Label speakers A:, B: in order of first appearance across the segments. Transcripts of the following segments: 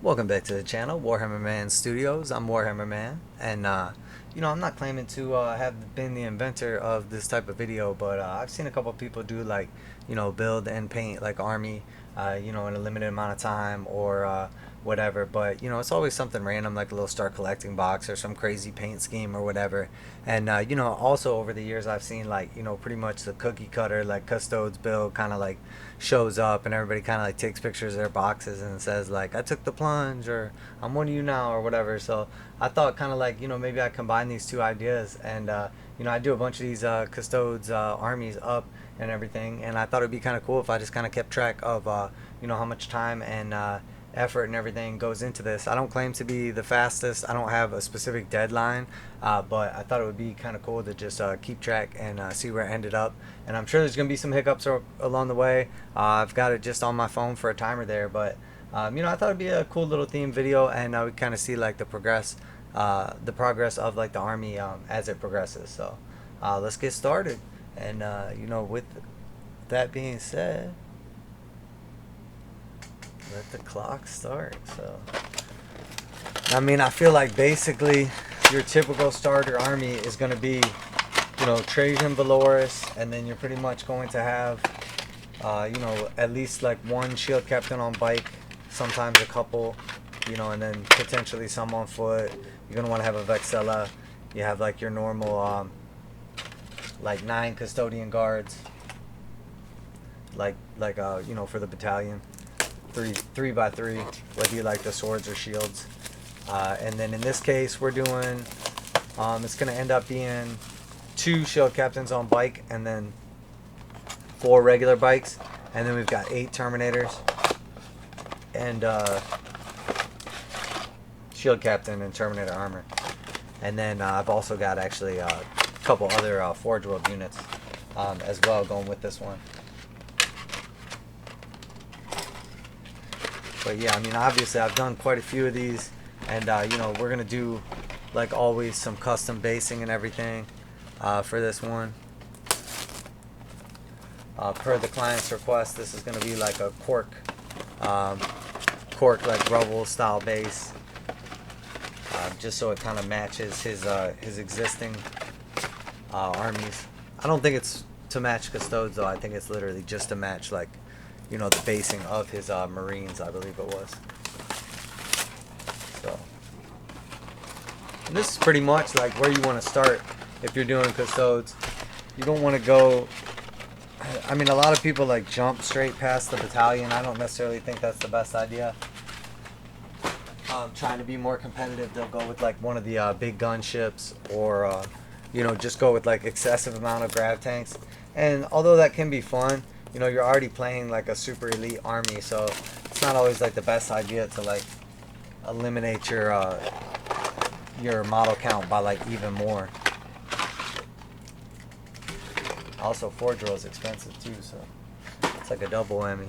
A: Welcome back to the channel, Warhammer Man Studios. I'm Warhammer Man, and I'm not claiming to have been the inventor of this type of video, but I've seen a couple people do like, build and paint like army, in a limited amount of time or whatever. But it's always something random like a little start collecting box or some crazy paint scheme or whatever. And also over the years I've seen like pretty much the cookie cutter like Custodes build kind of like shows up and everybody kind of like takes pictures of their boxes and says like I took the plunge or I'm one of you now or whatever. So I thought kind of like maybe I combine these two ideas and I do a bunch of these Custodes armies up and everything, and I thought it'd be kind of cool if I just kind of kept track of how much time and effort and everything goes into this. I don't claim to be the fastest. I don't have a specific deadline, but I thought it would be kind of cool to just keep track and see where it ended up. And I'm sure there's going to be some hiccups along the way. I've got it just on my phone for a timer there, but I thought it'd be a cool little theme video, and we kind of see like the progress of like the army as it progresses. So let's get started. And with that being said, let the clock start. So I feel like basically your typical starter army is going to be Trajan Valoris, and then you're pretty much going to have at least like one shield captain on bike, sometimes a couple, and then potentially some on foot. You're going to want to have a Vexella. You have like your normal like 9 custodian guards, like for the battalion, three by three, whether you like the swords or shields. And then in this case we're doing it's going to end up being 2 shield captains on bike and then 4 regular bikes, and then we've got 8 terminators and shield captain and terminator armor. And then I've also got actually a couple other Forge World units as well going with this one. But yeah, obviously I've done quite a few of these, and we're gonna do like always some custom basing and everything for this one. Per the client's request, this is gonna be like a cork like rubble style base, just so it kind of matches his existing armies. I don't think it's to match Custodes though. I think it's literally just to match like the basing of his Marines, I believe it was. So and this is pretty much like where you want to start if you're doing Custodes. You don't want to go, a lot of people like jump straight past the battalion. I don't necessarily think that's the best idea. Trying to be more competitive, they'll go with like one of the big gunships, or just go with like excessive amount of grav-tanks. And although that can be fun, you're already playing like a super elite army, so it's not always like the best idea to like eliminate your model count by like even more. Also, Forge World is expensive too, so it's like a double whammy.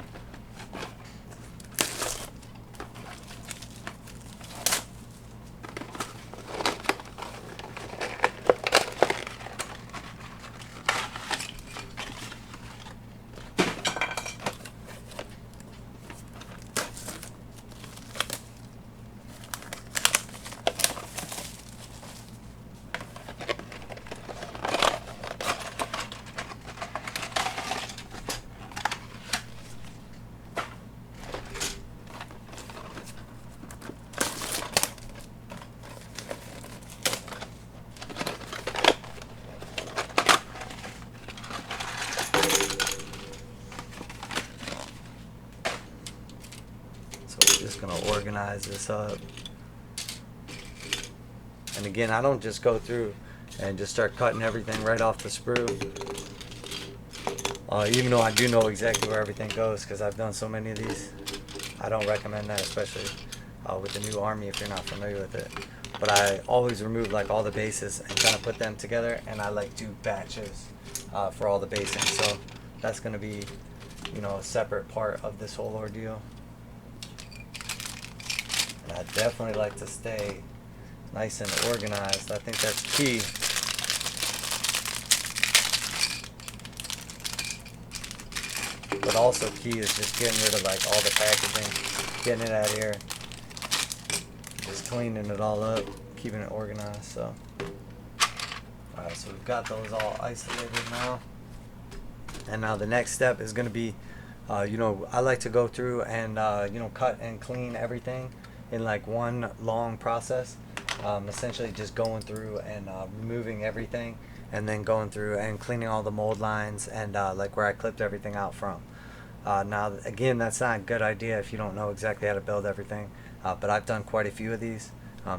A: Just gonna organize this up, and again, I don't just go through and just start cutting everything right off the sprue, even though I do know exactly where everything goes because I've done so many of these. I don't recommend that, especially with the new army if you're not familiar with it. But I always remove like all the bases and kind of put them together, and I like do batches for all the basing. So that's gonna be a separate part of this whole ordeal. I definitely like to stay nice and organized. I think that's key. But also key is just getting rid of like all the packaging, getting it out of here, just cleaning it all up, keeping it organized. So alright, so we've got those all isolated now, and now the next step is going to be you know, I like to go through and you know, cut and clean everything in like one long process. Essentially just going through and removing everything, and then going through and cleaning all the mold lines and like where I clipped everything out from. Now again, that's not a good idea if you don't know exactly how to build everything, but I've done quite a few of these,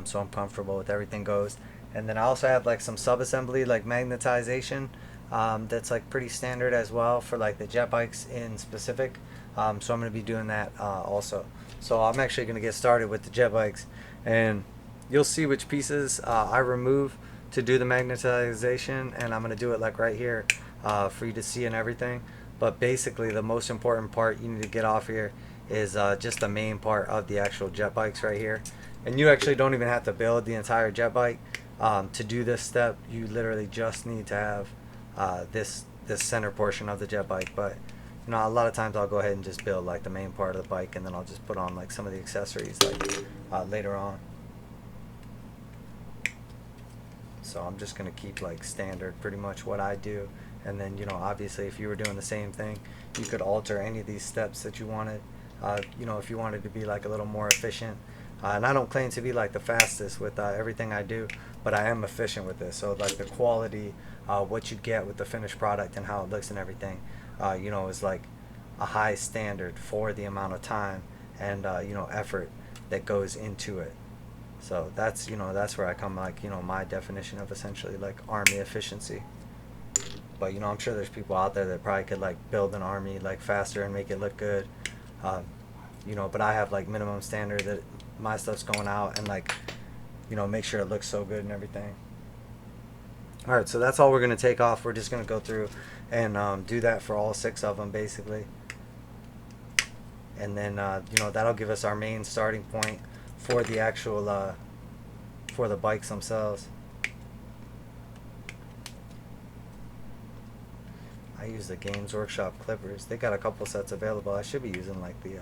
A: so I'm comfortable with everything goes. And then I also have like some sub-assembly like magnetization, that's like pretty standard as well for like the jet bikes in specific. So I'm going to be doing that also. So I'm actually going to get started with the jet bikes, and you'll see which pieces I remove to do the magnetization, and I'm going to do it like right here for you to see and everything. But basically the most important part you need to get off here is just the main part of the actual jet bikes right here. And you actually don't even have to build the entire jet bike to do this step. You literally just need to have this center portion of the jet bike. But you know, a lot of times I'll go ahead and just build like the main part of the bike, and then I'll just put on like some of the accessories like later on. So I'm just going to keep like standard pretty much what I do. And then, you know, obviously if you were doing the same thing, you could alter any of these steps that you wanted. You know, if you wanted to be like a little more efficient. And I don't claim to be like the fastest with everything I do, but I am efficient with this. So like the quality, what you get with the finished product and how it looks and everything, you know, is like a high standard for the amount of time and, you know, effort that goes into it. So that's, you know, that's where I come, like, you know, my definition of essentially like army efficiency. But, you know, I'm sure there's people out there that probably could like build an army like faster and make it look good. You know, but I have like minimum standard that my stuff's going out and like, you know, make sure it looks so good and everything. Alright, so that's all we're going to take off. We're just going to go through and do that for all 6 of them basically. And then, you know, that'll give us our main starting point for the actual, for the bikes themselves. I use the Games Workshop clippers. They got a couple sets available. I should be using like the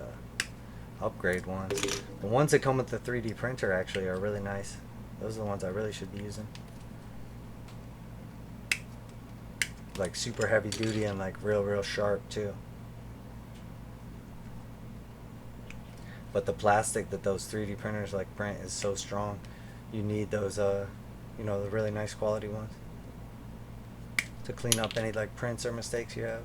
A: upgrade ones. The ones that come with the 3D printer actually are really nice. Those are the ones I really should be using. Like super heavy duty and like real sharp too. But the plastic that those 3D printers like print is so strong. You need those you know, the really nice quality ones to clean up any like prints or mistakes you have.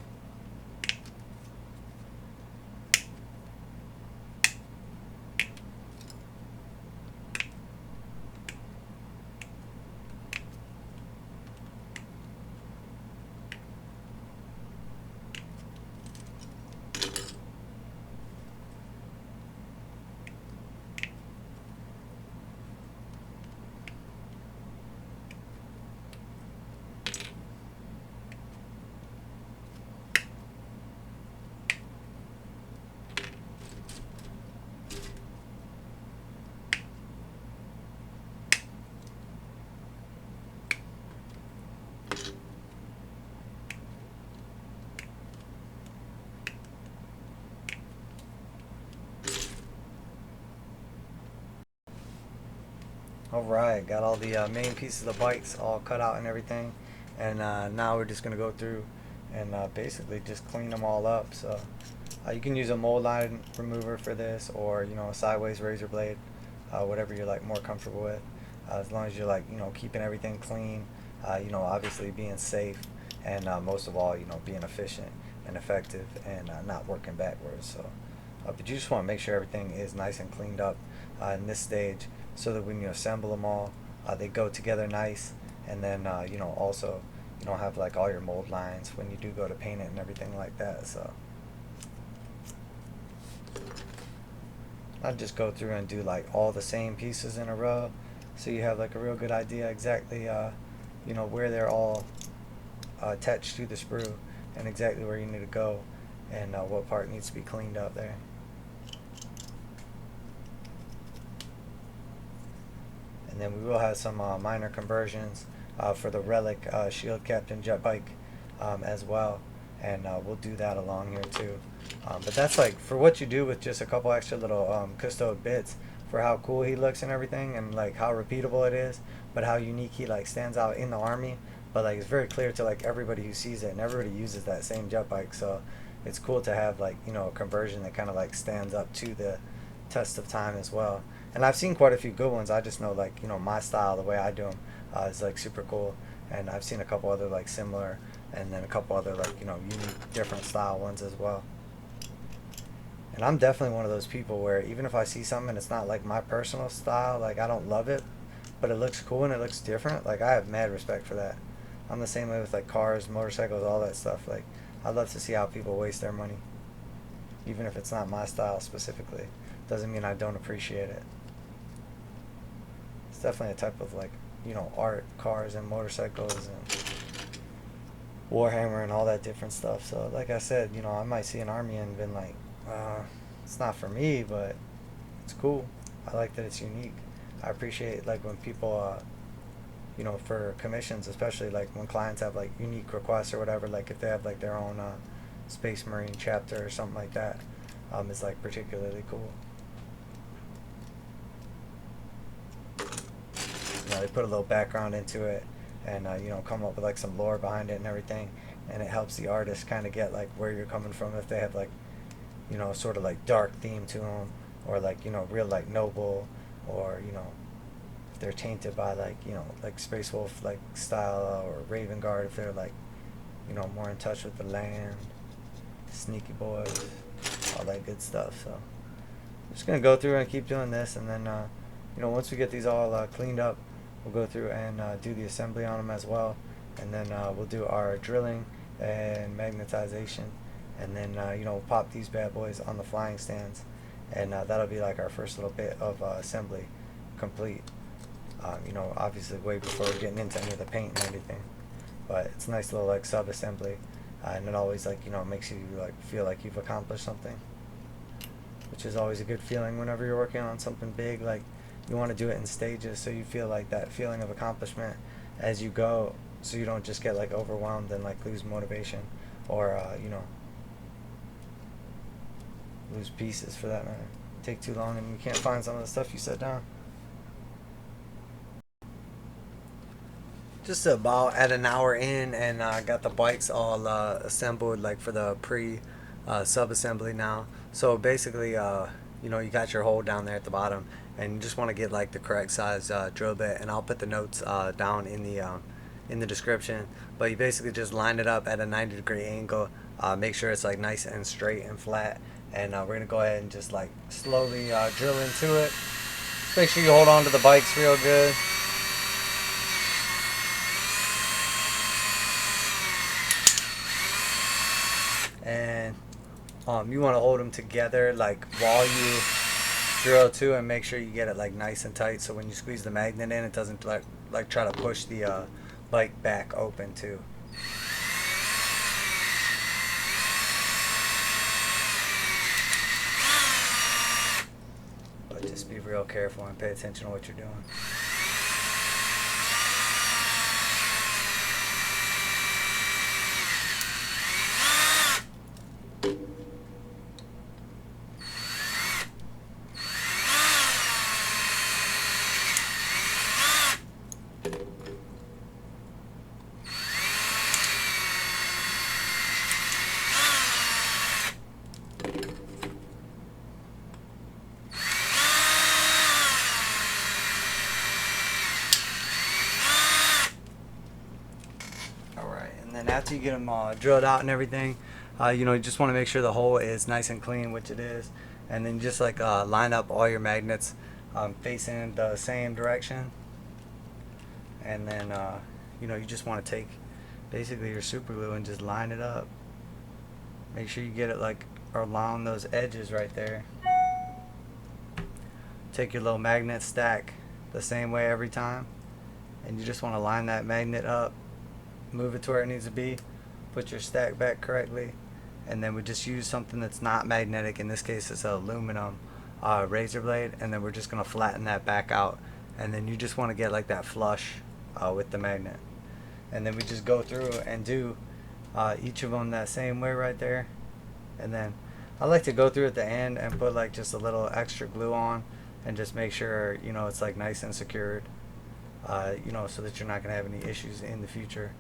A: Alright, got all the main pieces of the bikes all cut out and everything, and now we're just going to go through and basically just clean them all up. So you can use a mold line remover for this, or you know, a sideways razor blade, whatever you're like more comfortable with, as long as you're like, you know, keeping everything clean, you know, obviously being safe, and most of all, you know, being efficient and effective, and not working backwards. So but you just want to make sure everything is nice and cleaned up in this stage, so that when you assemble them all, they go together nice. And then you know, also you don't have like all your mold lines when you do go to paint it and everything like that. So I'll just go through and do like all the same pieces in a row, so you have like a real good idea exactly you know, where they're all attached to the sprue, and exactly where you need to go, and what part needs to be cleaned up there. And then we will have some minor conversions for the Relic Shield Captain jet bike as well, and we'll do that along here too. But that's like for what you do with just a couple extra little custode bits for how cool he looks and everything, and like how repeatable it is, but how unique he like stands out in the army. But like it's very clear to like everybody who sees it, and everybody uses that same jet bike. So it's cool to have like, you know, a conversion that kind of like stands up to the test of time as well. And I've seen quite a few good ones. I just know like, you know, my style, the way I do them, is like super cool. And I've seen a couple other like similar, and then a couple other like, you know, unique different style ones as well. And I'm definitely one of those people where even if I see something and it's not like my personal style, like I don't love it, but it looks cool and it looks different, like I have mad respect for that. I'm the same way with like cars, motorcycles, all that stuff. Like I love to see how people waste their money, even if it's not my style specifically. Doesn't mean I don't appreciate it. It's definitely a type of like, you know, art, cars and motorcycles and Warhammer and all that different stuff. So like I said, you know, I might see an army and been like, it's not for me, but it's cool. I like that it's unique. I appreciate like when people, you know, for commissions, especially like when clients have like unique requests or whatever, like if they have like their own Space Marine chapter or something like that, is like particularly cool. You know, they put a little background into it and you know, come up with like some lore behind it and everything, and it helps the artist kind of get like where you're coming from if they have like, you know, sort of like dark theme to them, or like, you know, real like noble, or, you know, if they're tainted by like, you know, like Space Wolf like style, or Raven Guard if they're like, you know, more in touch with the land, sneaky boys, all that good stuff. So I'm just gonna go through and keep doing this, and then you know, once we get these all cleaned up, we'll go through and do the assembly on them as well, and then we'll do our drilling and magnetization, and then you know, we'll pop these bad boys on the flying stands, and that'll be like our first little bit of assembly complete. You know, obviously way before getting into any of the paint and everything, but it's a nice little like sub assembly, and it always like, you know, makes you like feel like you've accomplished something, which is always a good feeling whenever you're working on something big. Like you want to do it in stages so you feel like that feeling of accomplishment as you go, so you don't just get like overwhelmed and like lose motivation, or you know, lose pieces for that matter. Take too long and you can't find some of the stuff you set down. Just about at an hour in, and got the bikes all assembled like for the pre sub assembly now. So basically, you know, you got your hole down there at the bottom, and you just want to get like the correct size drill bit, and I'll put the notes down in the description. But you basically just line it up at a 90-degree angle, make sure it's like nice and straight and flat, and we're gonna go ahead and just like slowly drill into it. Just make sure you hold on to the bikes real good. And you want to hold them together like while you drill too, and make sure you get it like nice and tight, so when you squeeze the magnet in, it doesn't like try to push the bike back open too. But just be real careful and pay attention to what you're doing. And after you get them drilled out and everything, you know, you just want to make sure the hole is nice and clean, which it is, and then just like line up all your magnets facing the same direction, and then you know, you just want to take basically your super glue and just line it up. Make sure you get it like along those edges right there. Take your little magnet stack the same way every time, and you just want to line that magnet up, move it to where it needs to be, put your stack back correctly, and then we just use something that's not magnetic. In this case it's an aluminum razor blade, and then we're just going to flatten that back out, and then you just want to get like that flush with the magnet, and then we just go through and do each of them that same way right there. And then I like to go through at the end and put like just a little extra glue on, and just make sure, you know, it's like nice and secured, you know, so that you're not going to have any issues in the future.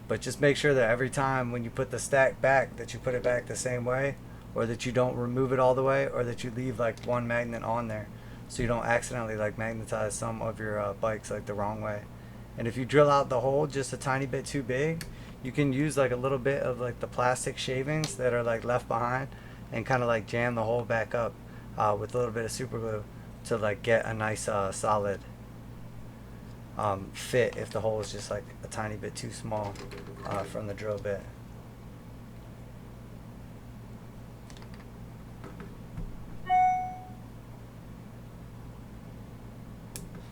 A: But just make sure that every time when you put the stack back, that you put it back the same way, or that you don't remove it all the way, or that you leave like one magnet on there, so you don't accidentally like magnetize some of your bikes like the wrong way. And if you drill out the hole just a tiny bit too big, you can use like a little bit of like the plastic shavings that are like left behind, and kind of like jam the hole back up with a little bit of super glue to like get a nice solid fit if the hole is just like a tiny bit too small from the drill bit.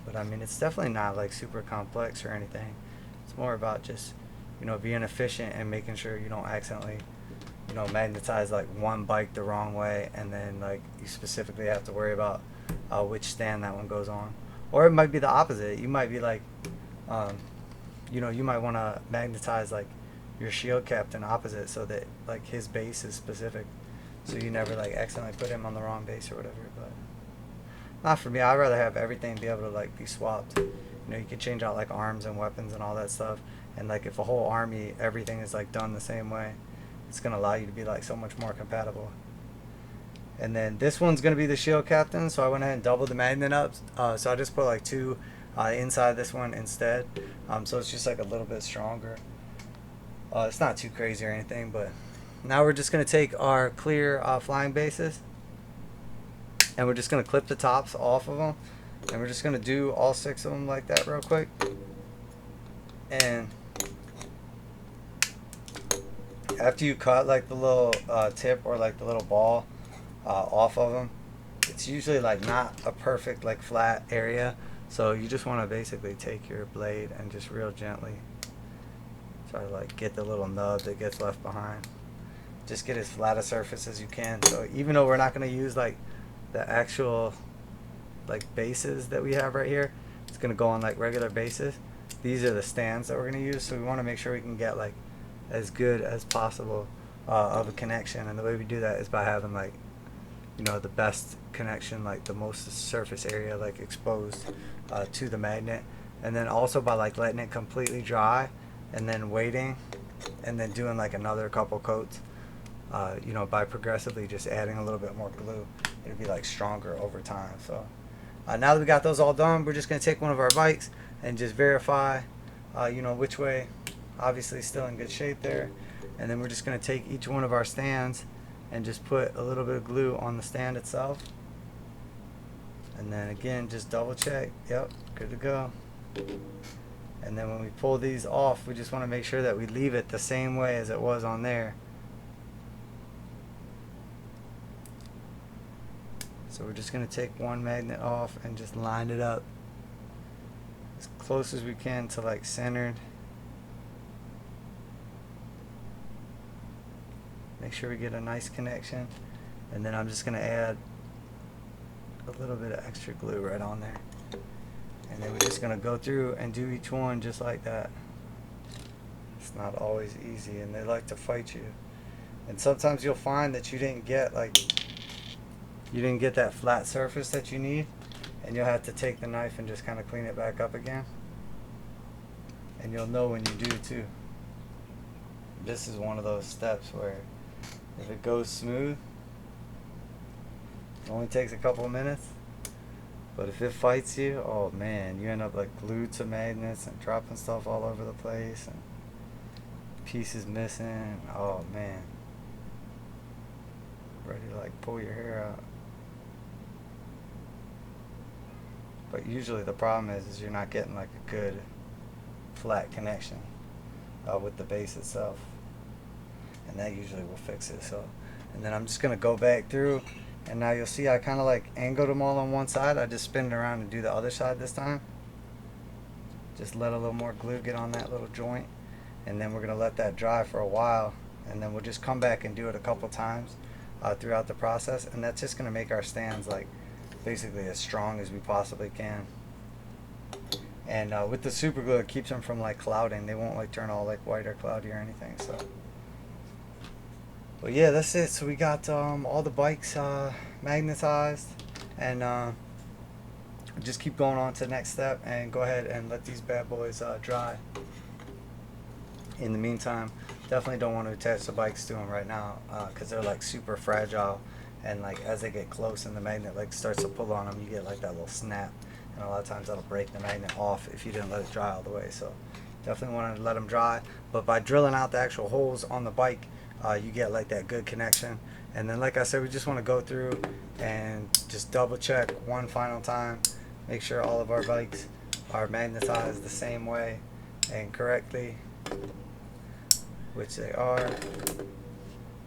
A: But I mean, it's definitely not like super complex or anything. It's more about just, you know, being efficient and making sure you don't accidentally, you know, magnetize like one bike the wrong way, and then like you specifically have to worry about which stand that one goes on. Or it might be the opposite. You might be like, you know, you might want to magnetize like your shield captain opposite, so that like his base is specific, so you never like accidentally put him on the wrong base or whatever. But not for me. I'd rather have everything be able to like be swapped. You know, you can change out like arms and weapons and all that stuff, and like if a whole army, everything is like done the same way, it's gonna allow you to be like so much more compatible. And then this one's going to be the shield captain, so I went ahead and doubled the magnet up. So I just put like 2 inside this one instead. So it's just like a little bit stronger. It's not too crazy or anything, but now we're just going to take our clear flying bases, and we're just going to clip the tops off of them. And we're just going to do all 6 of them like that real quick. And after you cut like the little tip or like the little ball off of them, it's usually like not a perfect like flat area, so you just want to basically take your blade and just real gently try to like get the little nub that gets left behind. Just get as flat a surface as you can. So even though we're not going to use like the actual like bases that we have right here, it's going to go on like regular bases. These are the stands that we're going to use, so we want to make sure we can get like as good as possible of a connection. And the way we do that is by having like, you know, the best connection, like the most surface area like exposed to the magnet, and then also by like letting it completely dry and then waiting, and then doing like another couple coats, you know, by progressively just adding a little bit more glue. It'll be like stronger over time. So now that we got those all done, we're just going to take one of our bikes and just verify you know, which way. Obviously still in good shape there. And then we're just going to take each one of our stands and just put a little bit of glue on the stand itself. And then again, just double check. Yep, good to go. And then when we pull these off, we just want to make sure that we leave it the same way as it was on there. So we're just going to take one magnet off and just line it up as close as we can to like centered. Make sure we get a nice connection, and then I'm just going to add a little bit of extra glue right on there, and then we're just going to go through and do each one just like that. It's not always easy, and they like to fight you, and sometimes you'll find that you didn't get that flat surface that you need, and you'll have to take the knife and just kind of clean it back up again, and you'll know when you do too. This is one of those steps where if it goes smooth, it only takes a couple of minutes. But if it fights you, oh man, you end up like glued to magnets and dropping stuff all over the place and pieces missing. Oh man, ready to like pull your hair out. But usually the problem is you're not getting like a good flat connection with the base itself. And that usually will fix it. So, and then I'm just going to go back through, and now you'll see I kind of like angled them all on one side. I just spin it around and do the other side this time. Just let a little more glue get on that little joint, and then we're going to let that dry for a while, and then we'll just come back and do it a couple times throughout the process, and that's just going to make our stands like basically as strong as we possibly can. And with the super glue, it keeps them from like clouding. They won't like turn all like white or cloudy or anything. So, but yeah, that's it. So we got all the bikes magnetized, and just keep going on to the next step and go ahead and let these bad boys dry. In the meantime, definitely don't want to attach the bikes to them right now because they're like super fragile, and like as they get close and the magnet like starts to pull on them, you get like that little snap, and a lot of times that'll break the magnet off if you didn't let it dry all the way. So definitely want to let them dry, but by drilling out the actual holes on the bike, you get like that good connection. And then like I said, we just want to go through and just double check one final time, make sure all of our bikes are magnetized the same way and correctly, which they are.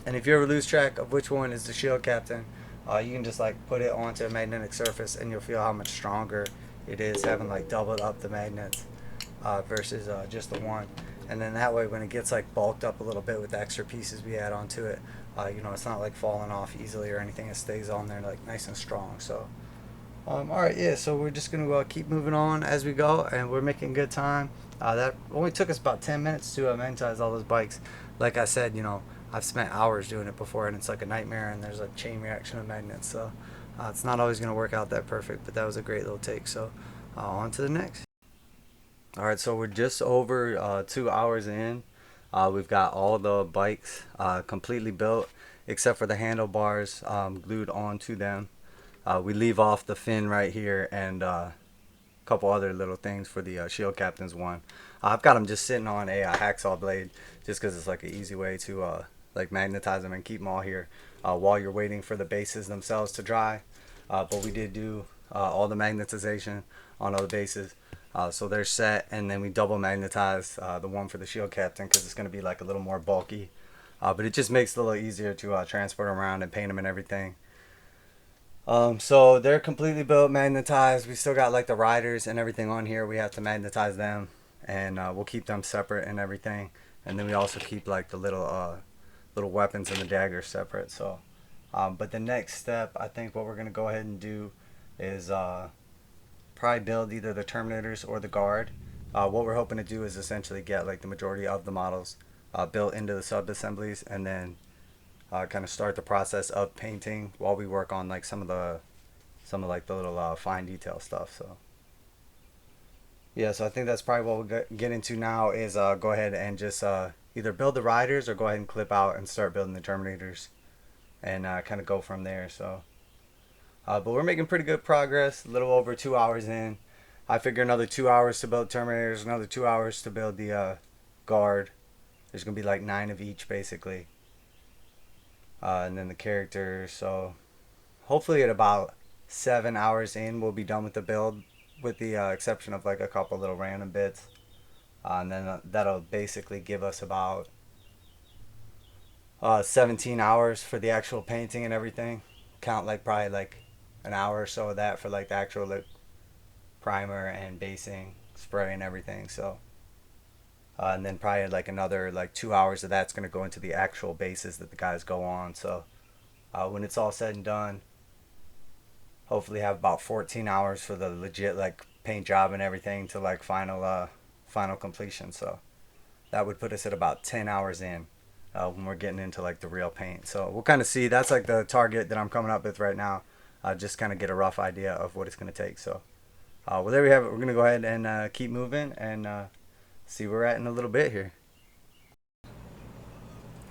A: And if you ever lose track of which one is the shield captain, you can just like put it onto a magnetic surface and you'll feel how much stronger it is having like doubled up the magnets versus just the one. And then that way when it gets like bulked up a little bit with the extra pieces we add onto it, you know, it's not like falling off easily or anything. It stays on there like nice and strong. So alright, yeah, so we're just going to keep moving on as we go, and we're making good time. That only took us about 10 minutes to magnetize all those bikes. Like I said, you know, I've spent hours doing it before, and it's like a nightmare, and there's a chain reaction of magnets. So it's not always going to work out that perfect, but that was a great little take. So on to the next. Alright, so we're just over 2 hours in. We've got all the bikes completely built, except for the handlebars glued onto them. We leave off the fin right here and a couple other little things for the shield captain's one. I've got them just sitting on a hacksaw blade just because it's like an easy way to like magnetize them and keep them all here while you're waiting for the bases themselves to dry. But we did do all the magnetization on all the bases. So they're set, and then we double magnetize the one for the shield captain because it's going to be like a little more bulky. But it just makes it a little easier to transport them around and paint them and everything. So they're completely built, magnetized. We still got like the riders and everything on here. We have to magnetize them, and we'll keep them separate and everything. And then we also keep like the little weapons and the daggers separate. So, but the next step, I think what we're gonna go ahead and do is probably build either the Terminators or the Guard. What we're hoping to do is essentially get like the majority of the models built into the sub-assemblies, and then kind of start the process of painting while we work on like some of like the little fine detail stuff. So yeah, so I think that's probably what we'll get into now is go ahead and just either build the riders or go ahead and clip out and start building the Terminators and kind of go from there. So but we're making pretty good progress, a little over 2 hours in. I figure another 2 hours to build Terminators, another 2 hours to build the Guard. There's gonna be like 9 of each basically. And then the characters. So hopefully at about 7 hours in we'll be done with the build, with the exception of like a couple little random bits, and then that'll basically give us about 17 hours for the actual painting and everything. Count like probably like an hour or so of that for like the actual like primer and basing, spray and everything. So and then probably like another like 2 hours of that's going to go into the actual bases that the guys go on. So when it's all said and done, hopefully have about 14 hours for the legit like paint job and everything to like final completion. So that would put us at about 10 hours in when we're getting into like the real paint. So we'll kind of see. That's like the target that I'm coming up with right now. Just kind of get a rough idea of what it's going to take. So well, there we have it. We're going to go ahead and keep moving and see where we're at in a little bit here.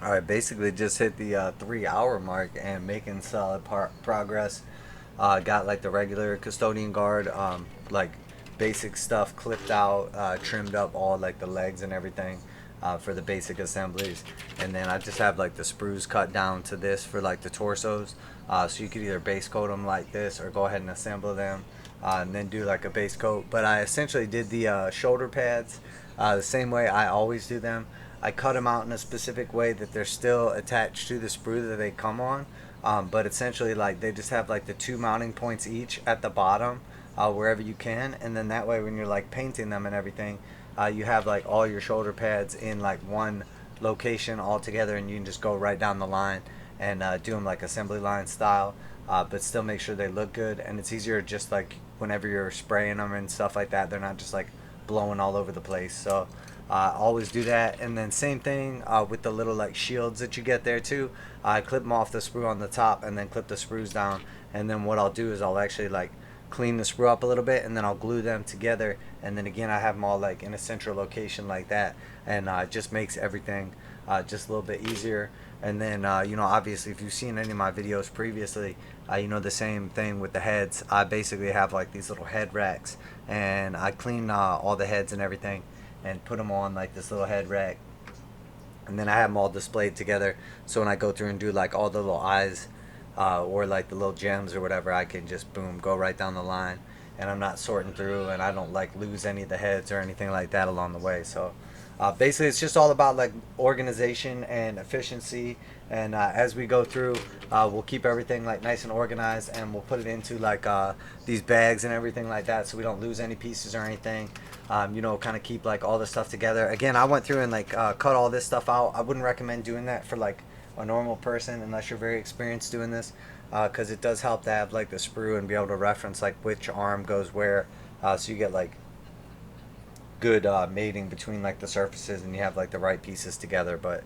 A: Alright, basically just hit the 3 hour mark and making solid progress. Got like the regular custodian guard, like basic stuff clipped out, trimmed up all like the legs and everything for the basic assemblies. And then I just have like the sprues cut down to this for like the torsos. So you could either base coat them like this or go ahead and assemble them and then do like a base coat. But I essentially did the shoulder pads the same way I always do them. I cut them out in a specific way that they're still attached to the sprue that they come on, but essentially like they just have like the 2 mounting points each at the bottom wherever you can, and then that way when you're like painting them and everything, you have like all your shoulder pads in like one location all together, and you can just go right down the line and do them like assembly line style, but still make sure they look good. And it's easier just like whenever you're spraying them and stuff like that, they're not just like blowing all over the place. So Always do that. And then same thing with the little like shields that you get there too. I clip them off the sprue on the top and then clip the sprues down. And then what I'll do is I'll actually like clean the sprue up a little bit, and then I'll glue them together. And then again, I have them all like in a central location like that, and it just makes everything just a little bit easier. And then you know, obviously if you've seen any of my videos previously, you know, the same thing with the heads. I basically have like these little head racks, and I clean all the heads and everything and put them on like this little head rack, and then I have them all displayed together, so when I go through and do like all the little eyes or like the little gems or whatever, I can just boom, go right down the line, and I'm not sorting through, and I don't like lose any of the heads or anything like that along the way. So basically it's just all about like organization and efficiency. And as we go through, we'll keep everything like nice and organized, and we'll put it into like these bags and everything like that, so we don't lose any pieces or anything. You know, kind of keep like all the stuff together. Again, I went through and like cut all this stuff out. I wouldn't recommend doing that for like a normal person unless you're very experienced doing this, because it does help to have like the sprue and be able to reference like which arm goes where, so you get like good mating between like the surfaces, and you have like the right pieces together. But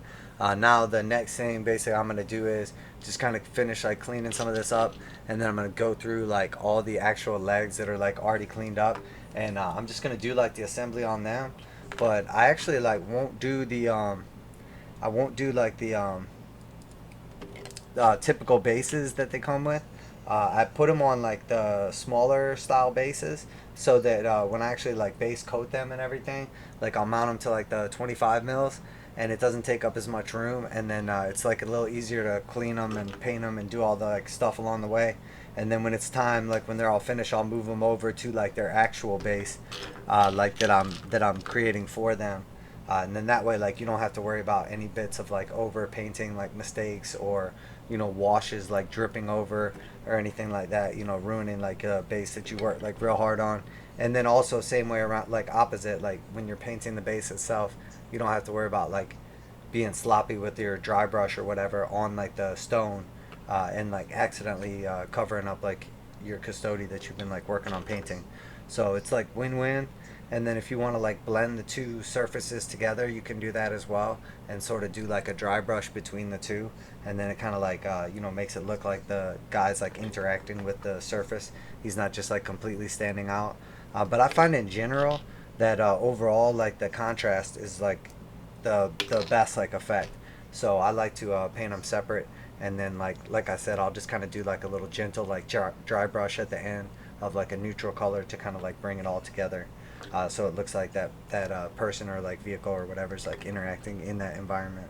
A: now the next thing basically I'm gonna do is just kind of finish like cleaning some of this up, and then I'm gonna go through like all the actual legs that are like already cleaned up, and I'm just gonna do like the assembly on them. But I actually like won't do the I won't do like the typical bases that they come with. I put them on like the smaller style bases, so that when I actually like base coat them and everything, like I'll mount them to like the 25 mils, and it doesn't take up as much room, and then it's like a little easier to clean them and paint them and do all the like stuff along the way. And then when it's time, like when they're all finished, I'll move them over to like their actual base, like that I'm creating for them. And then that way, like you don't have to worry about any bits of like over painting, like mistakes, or you know, washes like dripping over or anything like that, you know, ruining like a base that you work like real hard on. And then also same way around, like opposite, like when you're painting the base itself, you don't have to worry about like being sloppy with your dry brush or whatever on like the stone, and like accidentally covering up like your custody that you've been like working on painting. So it's like win-win. And then if you want to like blend the two surfaces together, you can do that as well, and sort of do like a dry brush between the two, and then it kind of like you know, makes it look like the guy's like interacting with the surface. He's not just like completely standing out. But I find in general that overall like the contrast is like the best like effect. So I like to paint them separate, and then like I said, I'll just kind of do like a little gentle like dry brush at the end of like a neutral color to kind of like bring it all together. So it looks like that person or like vehicle or whatever is like interacting in that environment.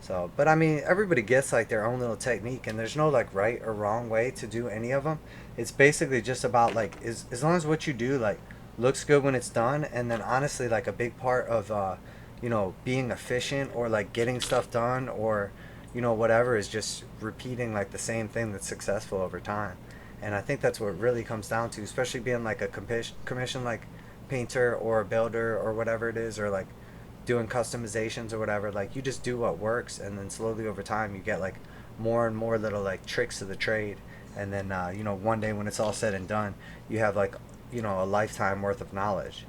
A: So, but I mean, everybody gets like their own little technique, and there's no like right or wrong way to do any of them. It's basically just about like as long as what you do like looks good when it's done. And then honestly, like a big part of you know, being efficient or like getting stuff done, or you know, whatever, is just repeating like the same thing that's successful over time. And I think that's what it really comes down to, especially being like a commission like painter or a builder or whatever it is, or like doing customizations or whatever. Like you just do what works, and then slowly over time you get like more and more little like tricks of the trade. And then you know, one day when it's all said and done, you have like, you know, a lifetime worth of knowledge.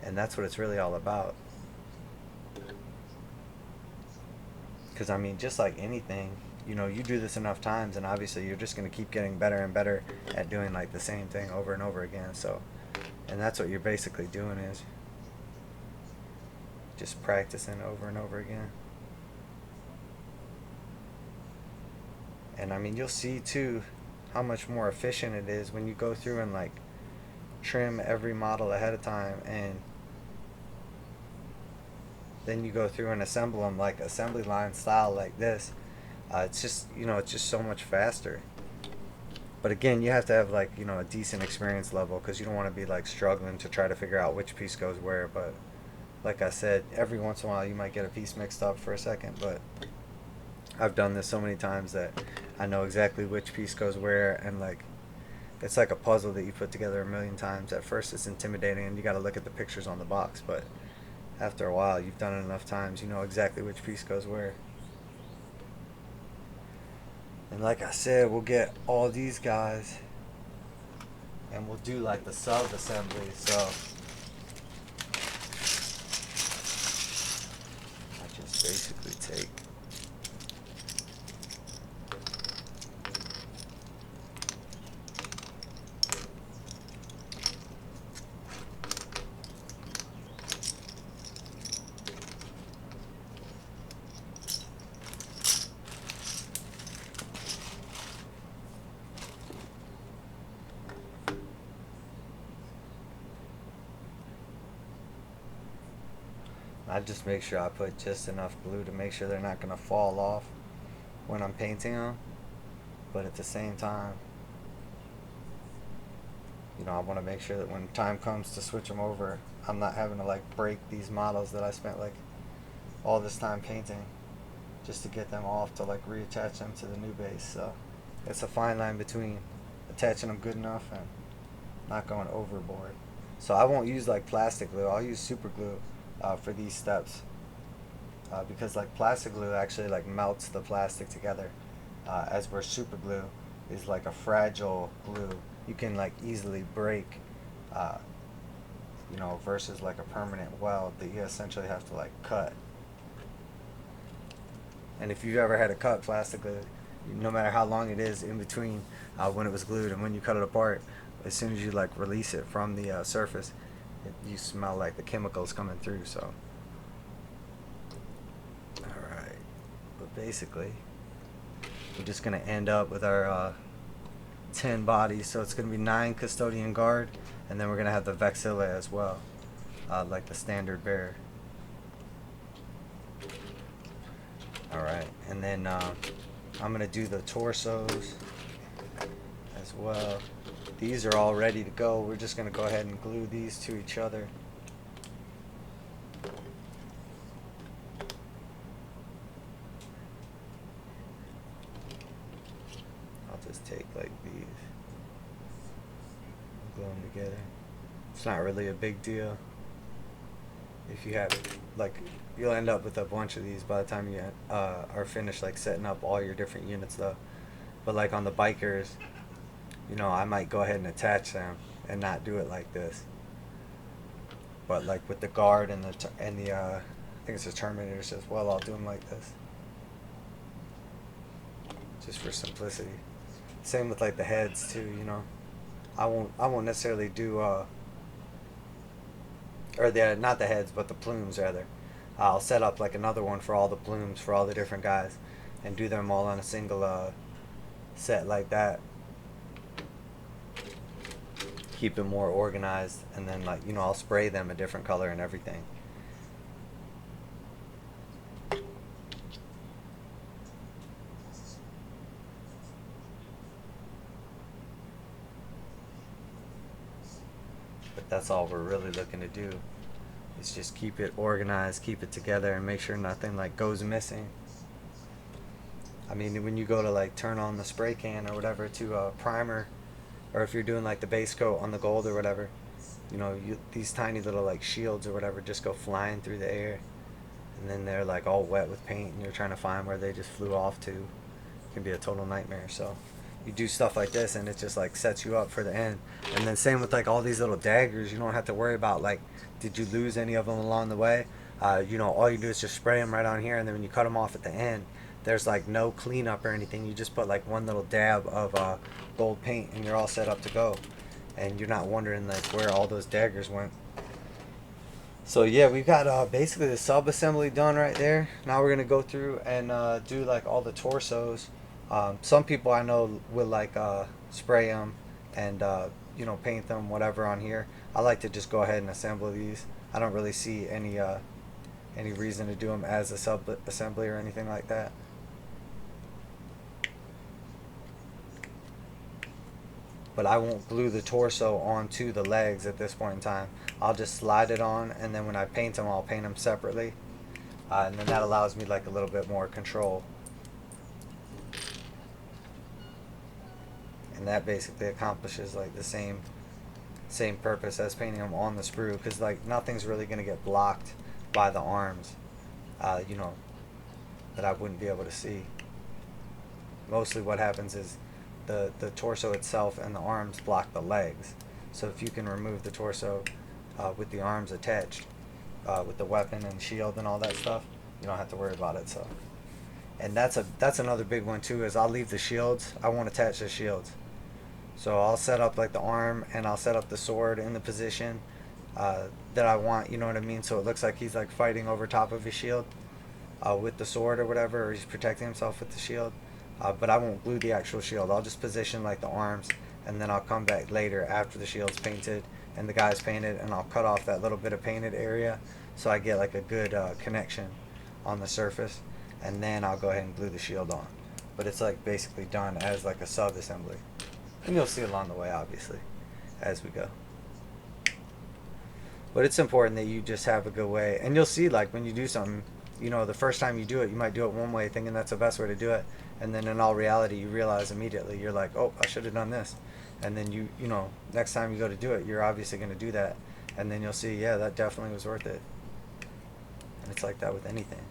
A: And that's what it's really all about. Because I mean, just like anything, you know, you do this enough times, and obviously you're just going to keep getting better and better at doing like the same thing over and over again. So, and that's what you're basically doing, is just practicing over and over again. And I mean, you'll see too how much more efficient it is when you go through and like trim every model ahead of time, and then you go through and assemble them like assembly line style like this. It's just, you know, it's just so much faster. But again, you have to have like, you know, a decent experience level, because you don't want to be like struggling to try to figure out which piece goes where. But like I said, every once in a while you might get a piece mixed up for a second, but I've done this so many times that I know exactly which piece goes where. And like, it's like a puzzle that you put together a million times. At first it's intimidating, and you got to look at the pictures on the box, but after a while, you've done it enough times, you know exactly which piece goes where. And like I said, we'll get all these guys, and we'll do like the sub assembly. So basically take I just make sure I put just enough glue to make sure they're not going to fall off when I'm painting them. But at the same time, you know, I want to make sure that when time comes to switch them over, I'm not having to like break these models that I spent like all this time painting just to get them off to like reattach them to the new base. So it's a fine line between attaching them good enough and not going overboard. So I won't use like plastic glue. I'll use super glue for these steps because like plastic glue actually like melts the plastic together, as where super glue is like a fragile glue you can like easily break, you know, versus like a permanent weld that you essentially have to like cut. And if you've ever had to cut plastic glue, no matter how long it is in between when it was glued and when you cut it apart, as soon as you like release it from the surface, you smell like the chemicals coming through. So alright, but basically we're just going to end up with our 10 bodies. So it's going to be 9 custodian guard, and then we're going to have the vexilla as well, like the standard bearer. Alright, and then I'm going to do the torsos as well. These are all ready to go. We're just going to go ahead and glue these to each other. I'll just take like these, glue them together. It's not really a big deal. If you have, like, you'll end up with a bunch of these by the time you are finished like setting up all your different units though. But like on the bikers, you know, I might go ahead and attach them and not do it like this. But like with the guard and the I think it's the terminators as well, I'll do them like this, just for simplicity. Same with like the heads too, you know. I won't necessarily do or not the heads, but the plumes rather. I'll set up like another one for all the plumes for all the different guys and do them all on a single set like that. Keep it more organized, and then like, you know, I'll spray them a different color and everything. But that's all we're really looking to do, is just keep it organized, keep it together, and make sure nothing like goes missing. I mean, when you go to like turn on the spray can or whatever to primer, or if you're doing like the base coat on the gold or whatever, you know, these tiny little like shields or whatever just go flying through the air, and then they're like all wet with paint, and you're trying to find where they just flew off to. It can be a total nightmare. So you do stuff like this and it just like sets you up for the end. And then same with like all these little daggers, you don't have to worry about like, did you lose any of them along the way? You know, all you do is just spray them right on here, and then when you cut them off at the end, there's like no cleanup or anything. You just put like one little dab of gold paint and you're all set up to go, and you're not wondering like where all those daggers went. So yeah, we've got basically the sub assembly done right there. Now we're gonna go through and do like all the torsos. Some people I know will like spray them and you know, paint them whatever on here. I like to just go ahead and assemble these. I don't really see any reason to do them as a sub assembly or anything like that. But I won't glue the torso onto the legs at this point in time. I'll just slide it on, and then when I paint them, I'll paint them separately, and then that allows me like a little bit more control. And that basically accomplishes like the same purpose as painting them on the sprue, because like nothing's really going to get blocked by the arms, you know, that I wouldn't be able to see. Mostly what happens is the torso itself and the arms block the legs. So if you can remove the torso with the arms attached, with the weapon and shield and all that stuff, you don't have to worry about it. So, and that's another big one too, is I'll leave the shields. I won't attach the shields. So I'll set up like the arm, and I'll set up the sword in the position that I want, you know what I mean? So it looks like he's like fighting over top of his shield with the sword or whatever, or he's protecting himself with the shield. But I won't glue the actual shield. I'll just position like the arms, and then I'll come back later after the shield's painted and the guy's painted, and I'll cut off that little bit of painted area so I get like a good connection on the surface, and then I'll go ahead and glue the shield on. But it's like basically done as like a sub-assembly. And you'll see along the way, obviously, as we go. But it's important that you just have a good way. And you'll see, like, when you do something, you know, the first time you do it, you might do it one way, thinking that's the best way to do it. And then in all reality, you realize immediately, you're like, oh, I should have done this. And then you know, next time you go to do it, you're obviously going to do that. And then you'll see, yeah, that definitely was worth it. And it's like that with anything.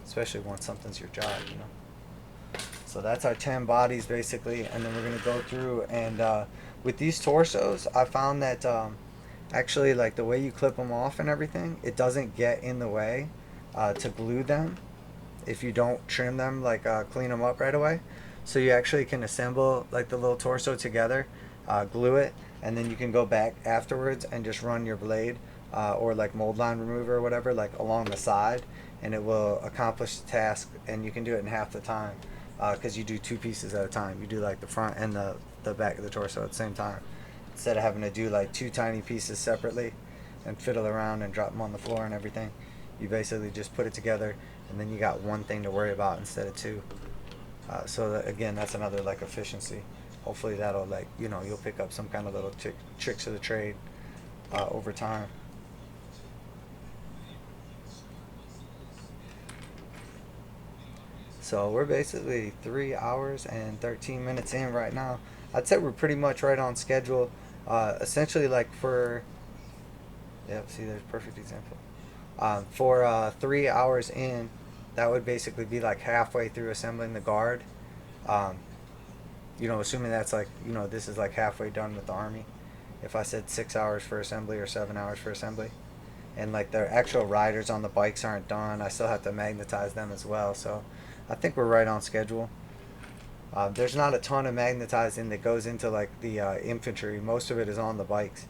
A: Especially once something's your job, you know. So that's our 10 bodies basically, and then we're going to go through, and with these torsos, I found that actually, like, the way you clip them off and everything, it doesn't get in the way to glue them if you don't trim them, like clean them up right away. So you actually can assemble like the little torso together, glue it, and then you can go back afterwards and just run your blade or like mold line remover or whatever, like along the side, and it will accomplish the task, and you can do it in half the time. Because you do 2 pieces at a time. You do like the front and the back of the torso at the same time, instead of having to do like 2 tiny pieces separately and fiddle around and drop them on the floor and everything. You basically just put it together, and then you got one thing to worry about instead of 2. So that, again, that's another like efficiency. Hopefully that'll, like, you know, you'll pick up some kind of little tricks of the trade over time. So we're basically 3 hours and 13 minutes in right now. I'd say we're pretty much right on schedule. Essentially, like for, yep, see, there's a perfect example. For 3 hours in, that would basically be like halfway through assembling the guard. You know, assuming that's like, you know, this is like halfway done with the army. If I said 6 hours for assembly or 7 hours for assembly. And like the actual riders on the bikes aren't done. I still have to magnetize them as well. So I think we're right on schedule. There's not a ton of magnetizing that goes into like the infantry. Most of it is on the bikes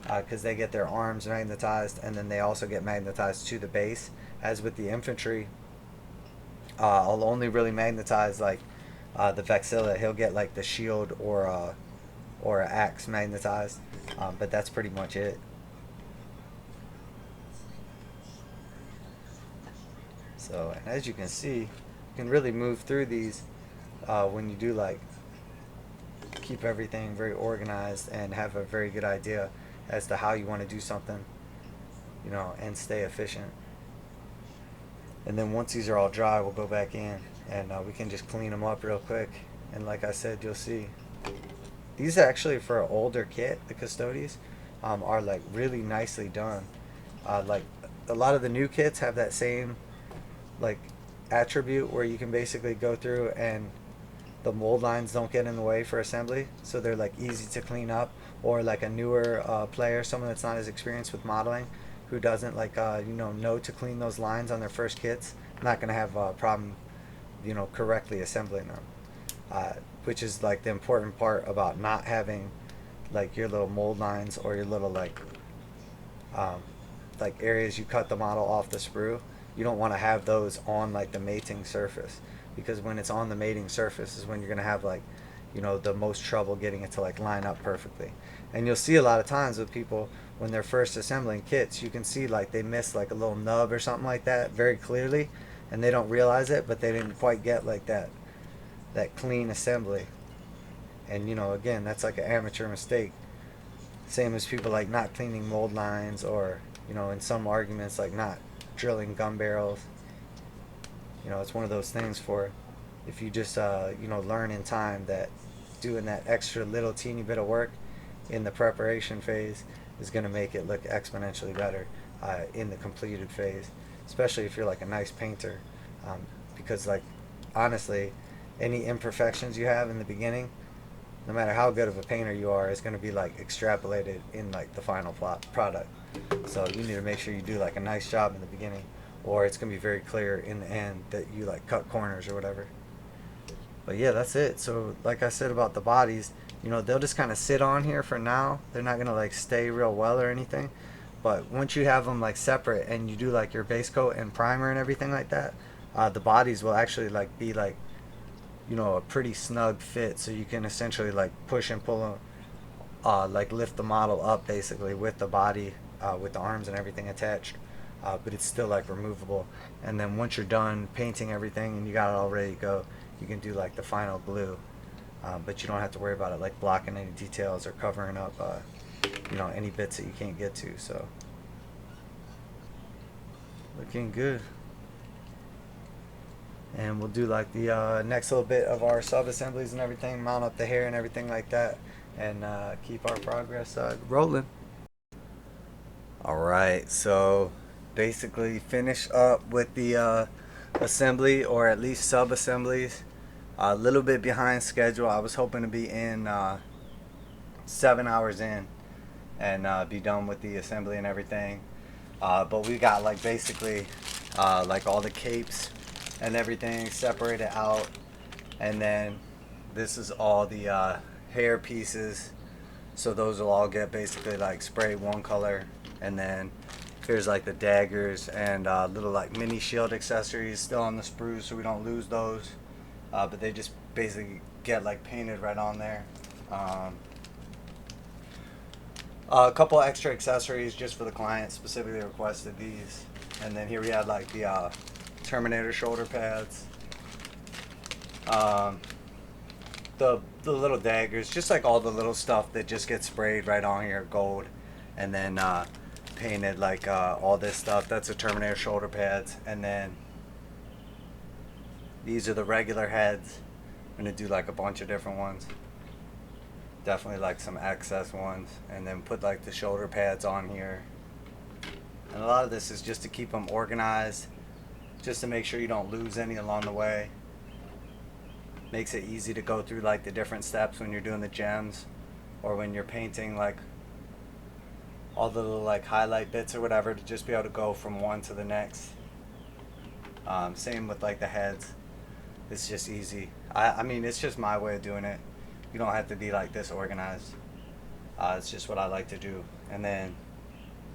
A: because they get their arms magnetized, and then they also get magnetized to the base. As with the infantry, I'll only really magnetize like the Vexilla. He'll get like the shield or axe magnetized, but that's pretty much it. So, and as you can see, you can really move through these when you do like keep everything very organized and have a very good idea as to how you want to do something, you know, and stay efficient. And then once these are all dry, we'll go back in and we can just clean them up real quick. And like I said, you'll see these actually for an older kit, the Custodes, are like really nicely done. Like a lot of the new kits have that same like attribute where you can basically go through and the mold lines don't get in the way for assembly, so they're like easy to clean up. Or like a newer player, someone that's not as experienced with modeling, who doesn't like you know to clean those lines on their first kits, not gonna have a problem, you know, correctly assembling them, which is like the important part about not having like your little mold lines or your little like areas you cut the model off the sprue. You don't want to have those on like the mating surface, because when it's on the mating surface is when you're going to have like, you know, the most trouble getting it to like line up perfectly. And you'll see a lot of times with people when they're first assembling kits, you can see like they miss like a little nub or something like that very clearly, and they don't realize it, but they didn't quite get like that clean assembly. And you know, again, that's like an amateur mistake. Same as people like not cleaning mold lines, or you know, in some arguments like not drilling gun barrels. You know, it's one of those things for if you just you know, learn in time that doing that extra little teeny bit of work in the preparation phase is going to make it look exponentially better in the completed phase, especially if you're like a nice painter, because like honestly, any imperfections you have in the beginning, no matter how good of a painter you are, is going to be like extrapolated in like the final product. So you need to make sure you do like a nice job in the beginning, or it's gonna be very clear in the end that you like cut corners or whatever. But yeah, that's it. So like I said about the bodies, you know, they'll just kind of sit on here for now. They're not gonna like stay real well or anything. But once you have them like separate and you do like your base coat and primer and everything like that, the bodies will actually like be like, you know, a pretty snug fit. So you can essentially like push and pull them, like lift the model up basically with the body, with the arms and everything attached. But it's still like removable. And then once you're done painting everything and you got it all ready to go, you can do like the final glue. But you don't have to worry about it like blocking any details or covering up, you know, any bits that you can't get to. So looking good. And we'll do like the next little bit of our sub assemblies and everything, mount up the hair and everything like that, and keep our progress rolling. Alright, so basically finish up with the assembly, or at least sub assemblies. A little bit behind schedule. I was hoping to be in 7 hours in and be done with the assembly and everything. But we got like basically like all the capes and everything separated out, and then this is all the hair pieces. So those will all get basically like sprayed one color, and then here's like the daggers and little like mini shield accessories still on the sprues, so we don't lose those. But they just basically get like painted right on there. A couple extra accessories just for the client, specifically requested these. And then here we had like the Terminator shoulder pads, the little daggers, just like all the little stuff that just gets sprayed right on here, gold, and then painted like all this stuff. That's the Terminator shoulder pads. And then these are the regular heads. I'm gonna do like a bunch of different ones, definitely like some excess ones, and then put like the shoulder pads on here. And a lot of this is just to keep them organized, just to make sure you don't lose any along the way. Makes it easy to go through like the different steps when you're doing the gems, or when you're painting like all the little like highlight bits or whatever, to just be able to go from one to the next. Same with like the heads. It's just easy. I mean, it's just my way of doing it. You don't have to be like this organized. It's just what I like to do. And then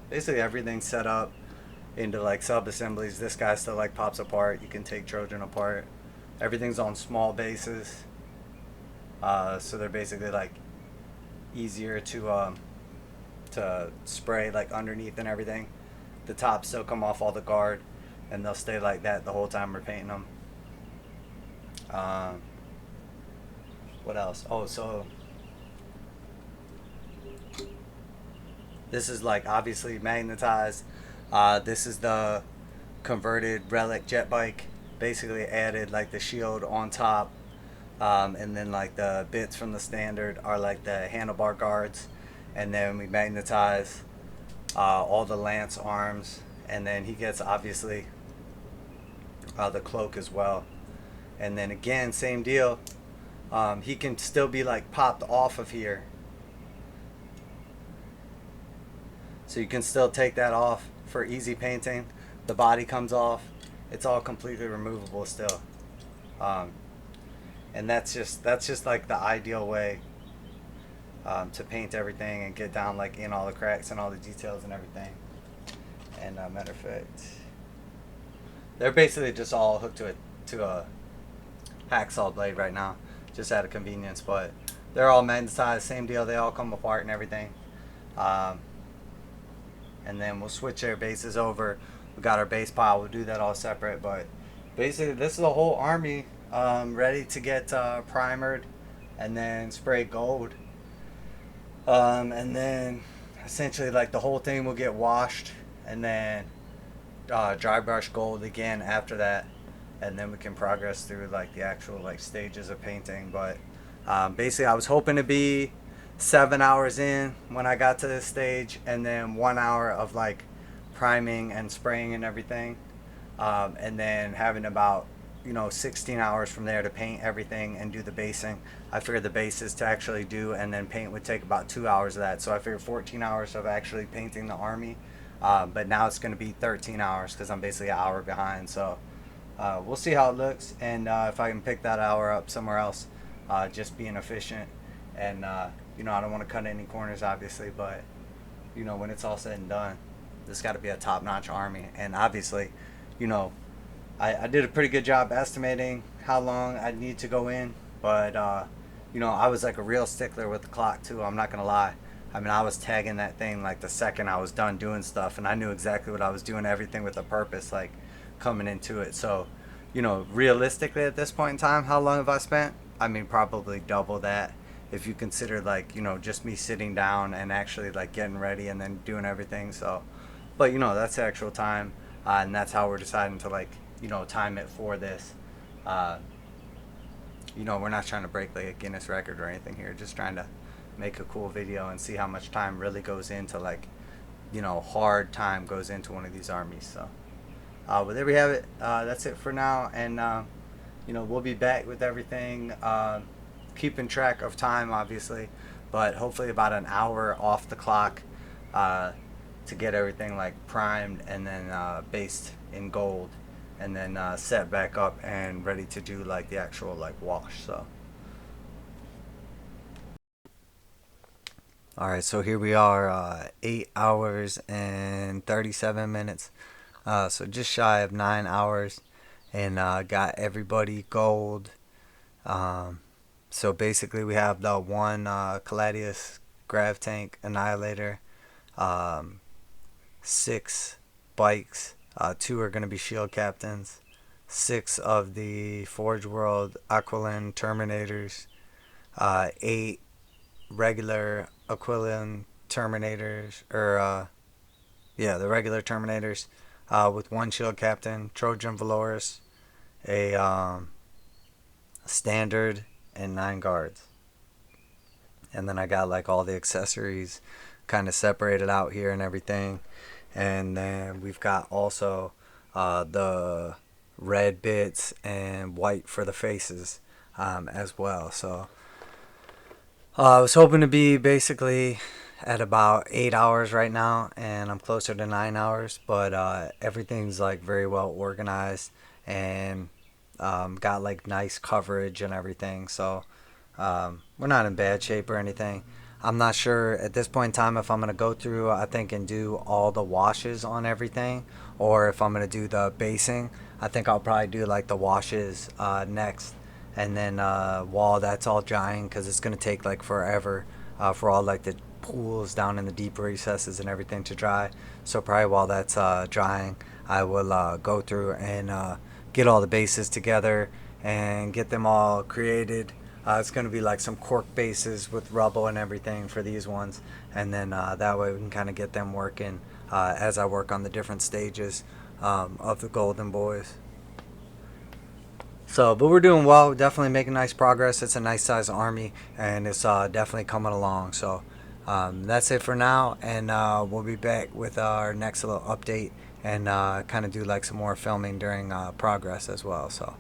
A: basically everything's set up into like sub assemblies. This guy still like pops apart. You can take Trojan apart. Everything's on small bases, so they're basically like easier to spray like underneath and everything. The tops still come off all the guard, and they'll stay like that the whole time we're painting them. What else? Oh, so this is like obviously magnetized. This is the converted Relic jet bike. Basically added like the shield on top, and then like the bits from the standard are like the handlebar guards, and then we magnetize all the lance arms, and then he gets obviously the cloak as well. And then again, same deal. He can still be like popped off of here, so you can still take that off for easy painting. The body comes off. It's all completely removable still. And that's just like the ideal way to paint everything and get down like in all the cracks and all the details and everything. And matter of fact, they're basically just all hooked to a hacksaw blade right now, just out of convenience. But they're all magnetized, same deal. They all come apart and everything. And then we'll switch their bases over. We got our base pile. We'll do that all separate. But basically, this is the whole army ready to get primered and then sprayed gold. And then essentially, like the whole thing will get washed and then dry brush gold again after that. And then we can progress through like the actual like stages of painting. But basically, I was hoping to be 7 hours in when I got to this stage, and then 1 hour of like priming and spraying and everything, and then having about 16 hours from there to paint everything and do the basing. I figured the bases to actually do and then paint would take about 2 hours of that, so I figured 14 hours of actually painting the army but now it's going to be 13 hours because I'm basically an hour behind. So we'll see how it looks, and if I can pick that hour up somewhere else, just being efficient. And you know, I don't want to cut any corners, obviously, but you know, when it's all said and done, this got to be a top-notch army. And obviously, you know, I did a pretty good job estimating how long I'd need to go in, but you know, I was like a real stickler with the clock too. I'm not gonna lie. I mean, I was tagging that thing like the second I was done doing stuff, and I knew exactly what I was doing, everything with a purpose, like coming into it. So, you know, realistically at this point in time, how long have I spent? I mean, probably double that if you consider like, you know, just me sitting down and actually like getting ready and then doing everything. So, but you know, that's the actual time, and that's how we're deciding to like, you know, time it for this. Uh, you know, we're not trying to break like a Guinness record or anything here. Just trying to make a cool video and see how much time really goes into like, you know, hard time goes into one of these armies. So, but there we have it. That's it for now, and you know, we'll be back with everything. Keeping track of time, obviously, but hopefully about an hour off the clock to get everything like primed and then based in gold, and then set back up and ready to do like the actual like wash. So all right, so here we are, 8 hours and 37 minutes, so just shy of 9 hours, and got everybody gold. So basically we have the one Caladius grav-tank annihilator, 6 bikes, 2 are going to be shield captains, 6 of the Forge World Aquilin Terminators, 8 regular Aquilin Terminators, or yeah, the regular Terminators, with 1 shield captain, Trojan Valoris, a standard, and 9 guards. And then I got like all the accessories kind of separated out here and everything. And then we've got also the red bits and white for the faces, as well. So I was hoping to be basically at about 8 hours right now, and I'm closer to 9 hours, but everything's like very well organized, and got like nice coverage and everything. So we're not in bad shape or anything. I'm not sure at this point in time if I'm going to go through, I think, and do all the washes on everything, or if I'm going to do the basing. I think I'll probably do like the washes next, and then while that's all drying, because it's going to take like forever for all like the pools down in the deep recesses and everything to dry. So probably while that's drying, I will go through and get all the bases together and get them all created. It's going to be like some cork bases with rubble and everything for these ones, and then that way we can kind of get them working as I work on the different stages of the Golden Boys. So, but we're doing well, definitely making nice progress. It's a nice size army, and it's definitely coming along. So that's it for now, and we'll be back with our next little update, and kind of do like some more filming during progress as well. So